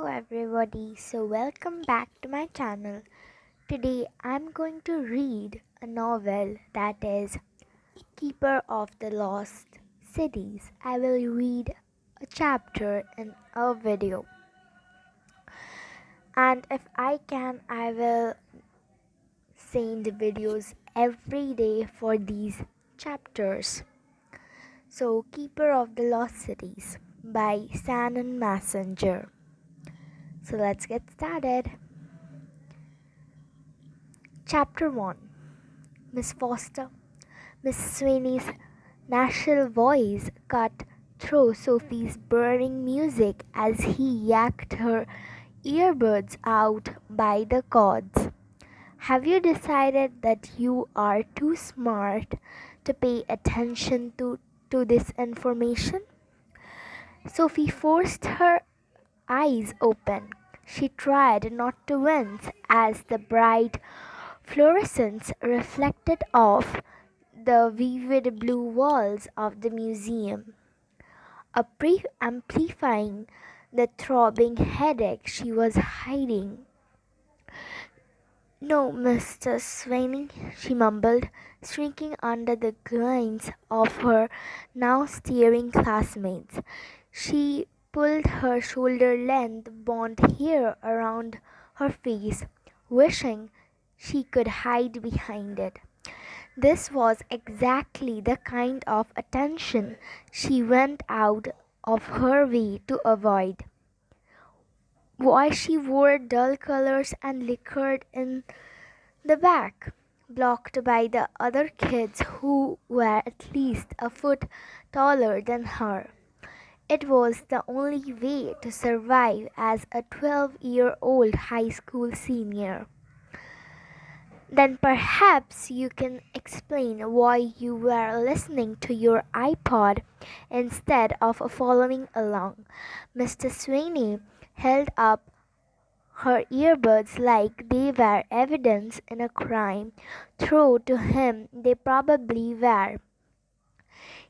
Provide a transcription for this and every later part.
everybody, so welcome back to my channel. Today I'm going to read a novel that is Keeper of the Lost Cities. I will read a chapter in a video, and if I can, I will send videos every day for these chapters. So, Keeper of the Lost Cities by Shannon Messenger. So let's get started. Chapter 1. Miss Foster. Miss Sweeney's nasal voice cut through Sophie's burning music as he yanked her earbuds out by the cords. Have you decided that you are too smart to pay attention to this information? Sophie forced her eyes open. She tried not to wince as the bright fluorescence reflected off the vivid blue walls of the museum, amplifying the throbbing headache she was hiding. "No, Mr. Sweeney," she mumbled, shrinking under the glance of her now staring classmates. She pulled her shoulder-length blonde hair around her face, wishing she could hide behind it. This was exactly the kind of attention she went out of her way to avoid. Why, she wore dull colors and lingered in the back, blocked by the other kids who were at least a foot taller than her. It was the only way to survive as a 12-year-old high school senior. "Then perhaps you can explain why you were listening to your iPod instead of following along." Mr. Sweeney held up her earbuds like they were evidence in a crime, though to him they probably were.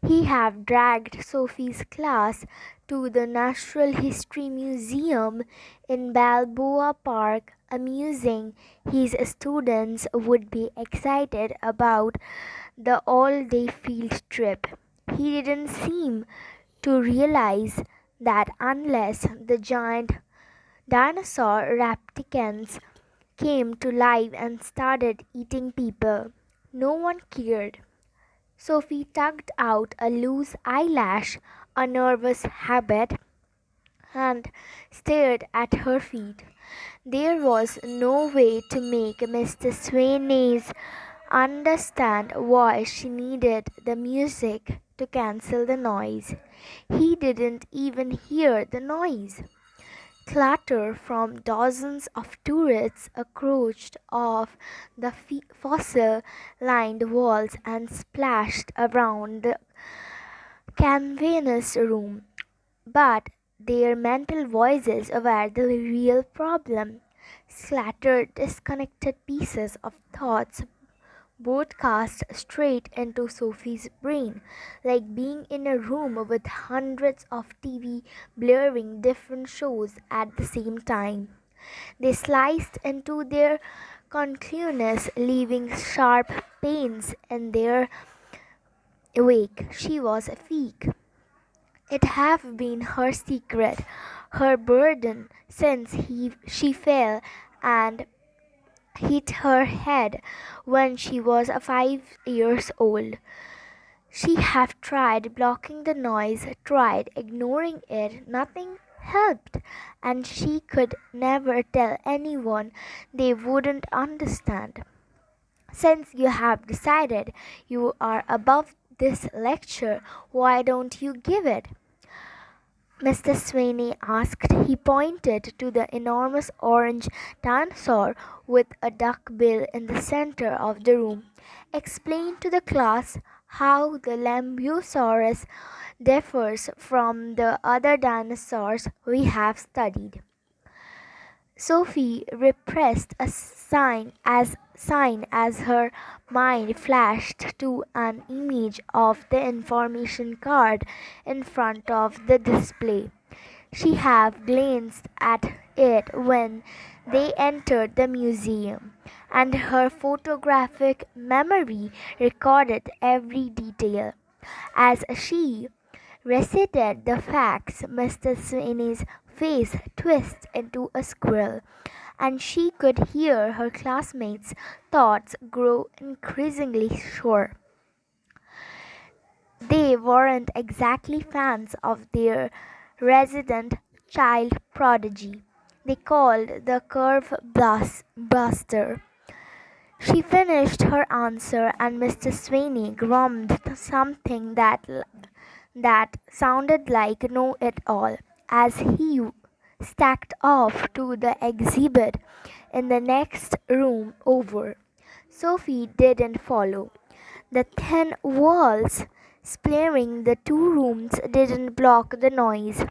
He had dragged Sophie's class to the Natural History Museum in Balboa Park, amusing his students would be excited about the all-day field trip. He didn't seem to realize that unless the giant dinosaur replicants came to life and started eating people, no one cared. Sophie tugged out a loose eyelash, a nervous habit, and stared at her feet. There was no way to make Mr. Sweeney's understand why she needed the music to cancel the noise. He didn't even hear the noise. Clatter from dozens of tourists approached off the fossil-lined walls and splashed around the canvas room. But their mental voices were the real problem. Scattered, disconnected pieces of thoughts broadcast straight into Sophie's brain, like being in a room with hundreds of TV blaring different shows at the same time. They sliced into their consciousness, leaving sharp pains in their wake. She was a freak. It had been her secret, her burden, since she fell and hit her head when she was 5 years old. She had tried blocking the noise, tried ignoring it, nothing helped, and she could never tell anyone. They wouldn't understand. "Since you have decided you are above this lecture, why don't you give it?" Mr. Sweeney asked. He pointed to the enormous orange dinosaur with a duck bill in the center of the room. "Explain to the class how the Lambeosaurus differs from the other dinosaurs we have studied." Sophie repressed a sign as her mind flashed to an image of the information card in front of the display. She had glanced at it when they entered the museum, and her photographic memory recorded every detail. As she recited the facts, Mr. Sweeney's face twisted into a squirrel, and she could hear her classmates' thoughts grow increasingly sure. They weren't exactly fans of their resident child prodigy. They called the curve buster. She finished her answer, and Mr. Sweeney grumbled something that sounded like "know it all" as he stacked off to the exhibit in the next room over. Sophie didn't follow. The thin walls splintering the two rooms didn't block the noise,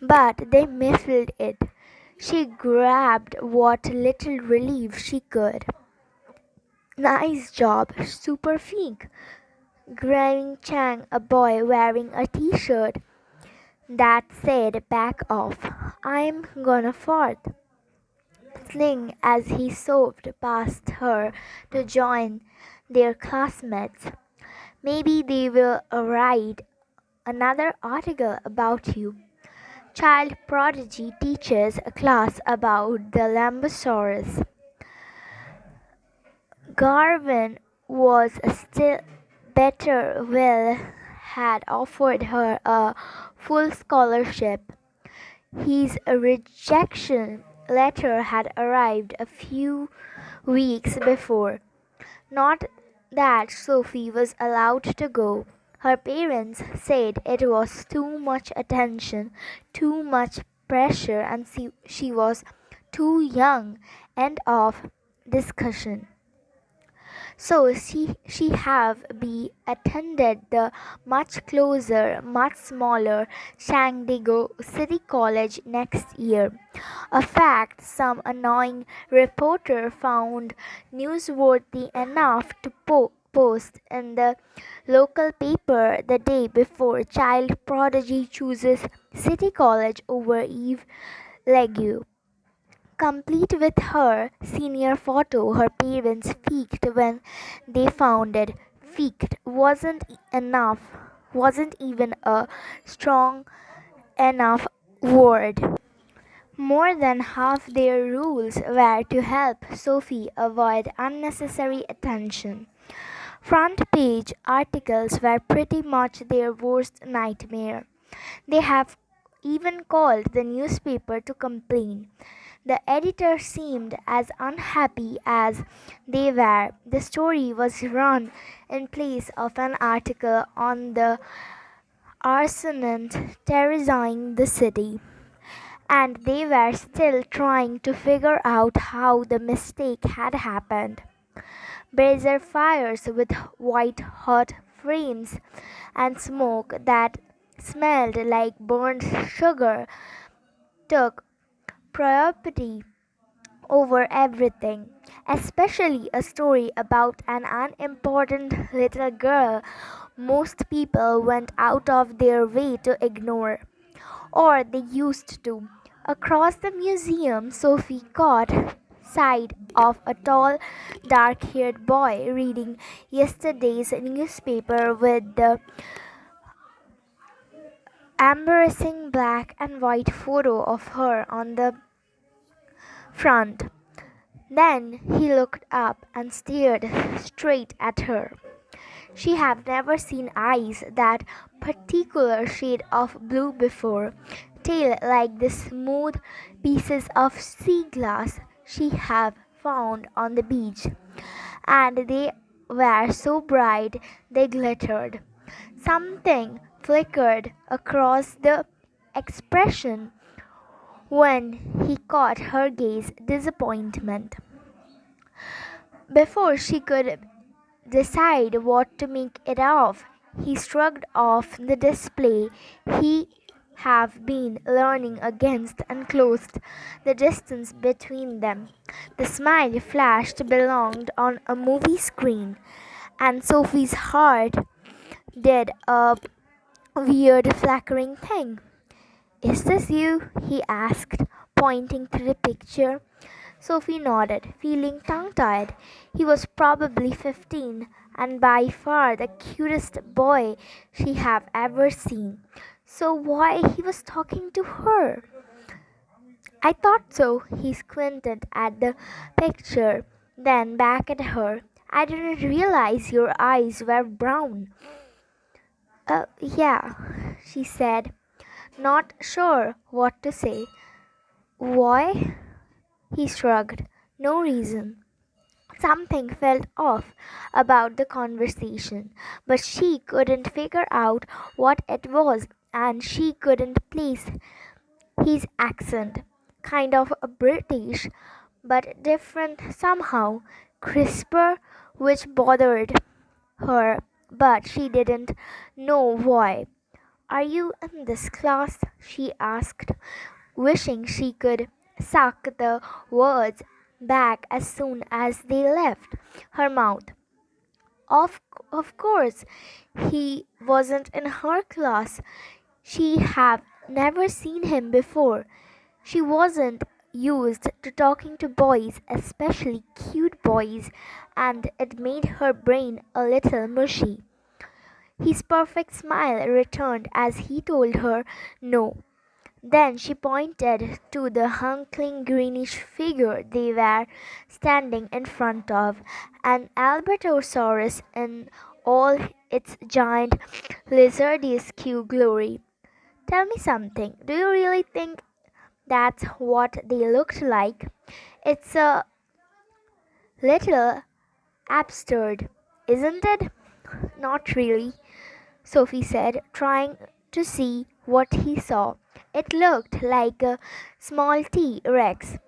but they muffled it. She grabbed what little relief she could. "Nice job, super freak," Granny Chang, a boy wearing a t-shirt that said "back off, I'm gonna fart," sling as he shoved past her to join their classmates. "Maybe they will write another article about you." Child prodigy teaches a class about the Dinosaurs. Garvin was still better. Will had offered her a full scholarship. His rejection letter had arrived a few weeks before. Not that Sophie was allowed to go. Her parents said it was too much attention, too much pressure, and she was too young. End of discussion. So she have be attended the much closer, much smaller San Diego City College next year, a fact some annoying reporter found newsworthy enough to post in the local paper the day before. Child prodigy chooses City College over Eve Legue. Complete with her senior photo, her parents peeked when they found it. Peeked wasn't even a strong enough word. More than half their rules were to help Sophie avoid unnecessary attention. Front page articles were pretty much their worst nightmare. They have even called the newspaper to complain. The editor seemed as unhappy as they were. The story was run in place of an article on the arson terrorizing the city, and they were still trying to figure out how the mistake had happened. Brazier fires with white hot flames and smoke that smelled like burnt sugar took priority over everything, especially a story about an unimportant little girl most people went out of their way to ignore. Or they used to. Across the museum, Sophie caught sight of a tall, dark haired boy reading yesterday's newspaper with the embarrassing black and white photo of her on the front. Then he looked up and stared straight at her. She had never seen eyes that particular shade of blue before, tail like the smooth pieces of sea glass she had found on the beach, and they were so bright they glittered. Something flickered across the expression when he caught her gaze. Disappointment. Before she could decide what to make it of, he shrugged off the display he have been leaning against and closed the distance between them. The smile flashed belonged on a movie screen, and Sophie's heart did a weird flickering thing. Is this you? He asked, pointing to the picture. Sophie nodded, feeling tongue-tied. He was probably 15, and by far the cutest boy she had ever seen. So why he was talking to her? I thought so. He squinted at the picture, then back at her. I didn't realize your eyes were brown. Yeah, she said, not sure what to say. Why? He shrugged. No reason. Something felt off about the conversation, but she couldn't figure out what it was, and she couldn't place his accent. Kind of a British, but different somehow, crisper, which bothered her, but she didn't know why. Are you in this class? She asked, wishing she could suck the words back as soon as they left her mouth. Of course, he wasn't in her class. She had never seen him before. She wasn't used to talking to boys, especially cute boys, and it made her brain a little mushy. His perfect smile returned as he told her no. Then she pointed to the hulking greenish figure they were standing in front of, an Albertosaurus in all its giant lizardesque glory. Tell me something, do you really think that's what they looked like? It's a little absurd, isn't it? Not really, Sophie said, trying to see what he saw. It looked like a small T Rex.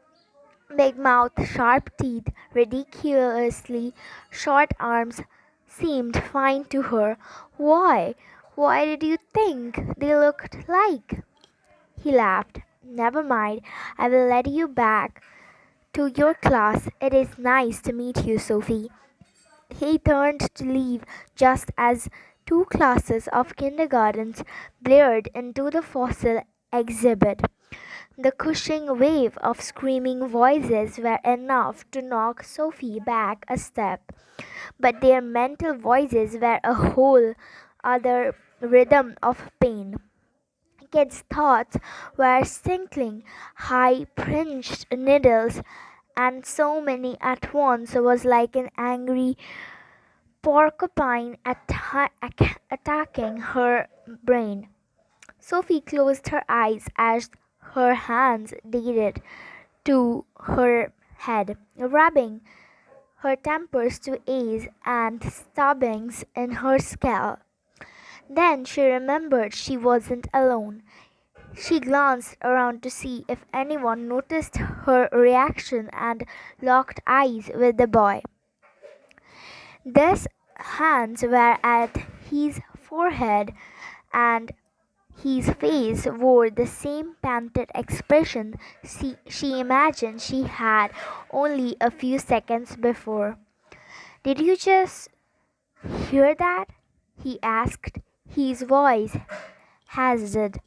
Big mouth, sharp teeth, ridiculously short arms seemed fine to her. Why? Why did you think they looked like? He laughed. Never mind, I will let you back to your class. It is nice to meet you, Sophie. He turned to leave just as two classes of kindergartens blared into the fossil exhibit. The cushing wave of screaming voices were enough to knock Sophie back a step, but their mental voices were a whole other rhythm of pain. Kids' thoughts were sinking, high-pitched needles, and so many at once was like an angry porcupine attacking her brain. Sophie closed her eyes as her hands darted to her head, rubbing her temples to ease and stabbings in her scalp. Then she remembered she wasn't alone. She glanced around to see if anyone noticed her reaction and locked eyes with the boy. His hands were at his forehead, and his face wore the same panted expression she imagined she had only a few seconds before. Did you just hear that? He asked, his voice hesitated.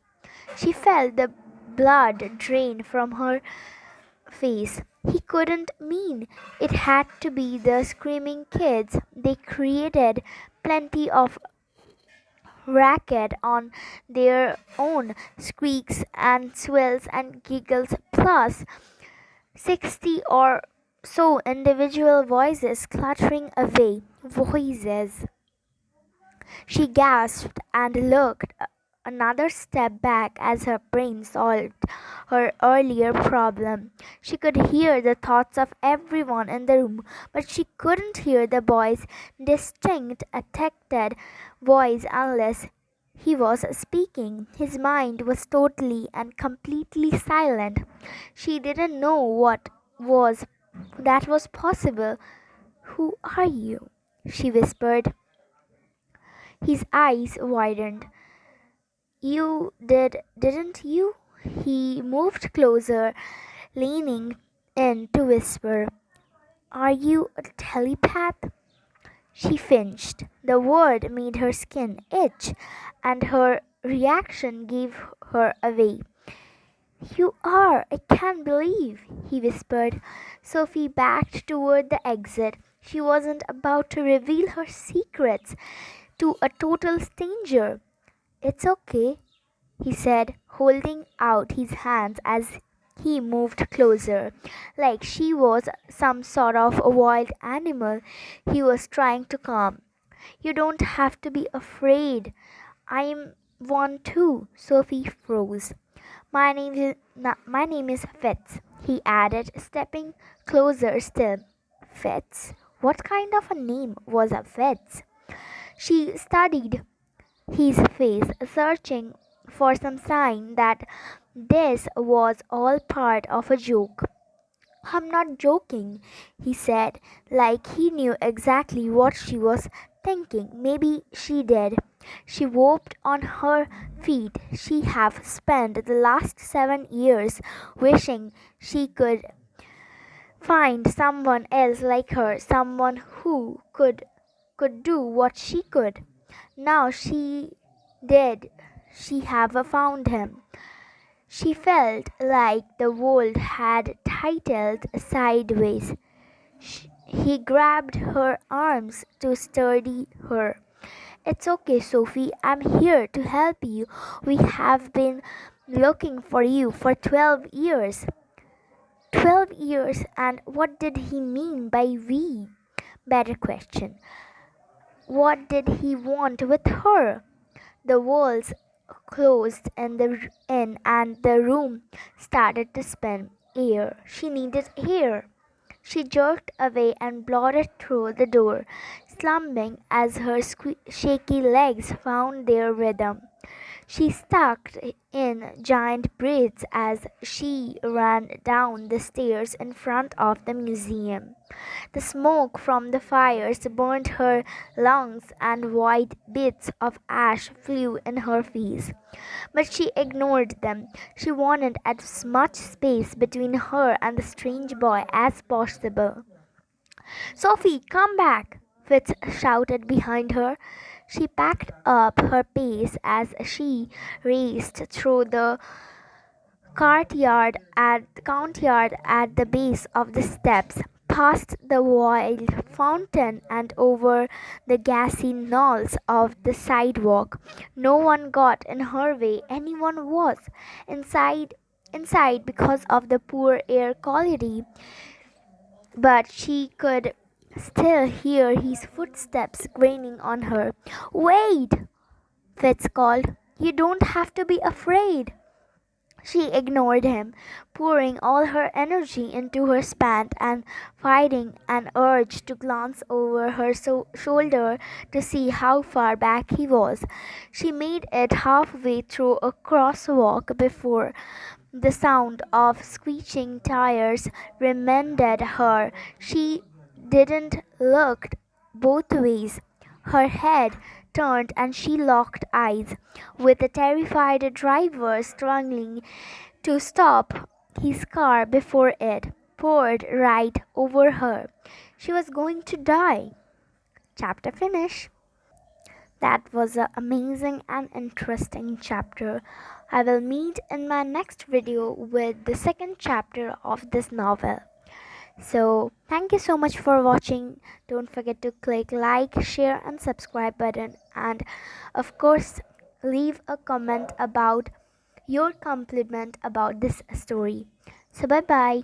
She felt the blood drain from her face. He couldn't mean it had to be the screaming kids. They created plenty of racket on their own, squeaks and swells and giggles, plus 60 or so individual voices cluttering away. Voices. She gasped and looked another step back as her brain solved her earlier problem. She could hear the thoughts of everyone in the room, but she couldn't hear the boy's distinct, affected voice unless he was speaking. His mind was totally and completely silent. She didn't know what was that was possible. Who are you? She whispered. His eyes widened. You didn't you? He moved closer, leaning in to whisper. Are you a telepath? She flinched. The word made her skin itch, and her reaction gave her away. You are! I can't believe, he whispered. Sophie backed toward the exit. She wasn't about to reveal her secrets to a total stranger. It's okay, he said, holding out his hands as he moved closer, like she was some sort of a wild animal he was trying to calm. You don't have to be afraid. I'm one too. Sophie froze. My name is Fitz, he added, stepping closer still. Fitz? What kind of a name was a Fitz? She studied his face, searching for some sign that this was all part of a joke. I'm not joking, he said, like he knew exactly what she was thinking. Maybe she did. She whopped on her feet. She have spent the last 7 years wishing she could find someone else like her, someone who could do what she could. Now she did. She have found him. She felt like the world had tilted sideways. He grabbed her arms to steady her. It's okay, Sophie. I'm here to help you. We have been looking for you for 12 years. 12 years, and what did he mean by we? Better question. What did he want with her? The walls closed in and the room started to spin. Air. She needed air. She jerked away and blotted through the door, slumbering as her shaky legs found their rhythm. She sucked in giant breaths as she ran down the stairs in front of the museum. The smoke from the fires burned her lungs and white bits of ash flew in her face. But she ignored them. She wanted as much space between her and the strange boy as possible. Sophie, come back! Fitz shouted behind her. She packed up her pace as she raced through the courtyard at the base of the steps, past the wild fountain and over the gassy knolls of the sidewalk. No one got in her way. Anyone was inside because of the poor air quality, but she could still hear his footsteps graining on her. Wait! Fitz called. You don't have to be afraid. She ignored him, pouring all her energy into her span and fighting an urge to glance over her shoulder to see how far back he was. She made it halfway through a crosswalk before the sound of screeching tires reminded her she didn't look both ways. Her head turned and she locked eyes with the terrified driver struggling to stop his car before it poured right over her. She was going to die. Chapter finish. That was an amazing and interesting chapter. I will meet in my next video with the second chapter of this novel. So thank you so much for watching. Don't forget to click like, share and subscribe button, and of course leave a comment about your compliment about this story. So bye bye.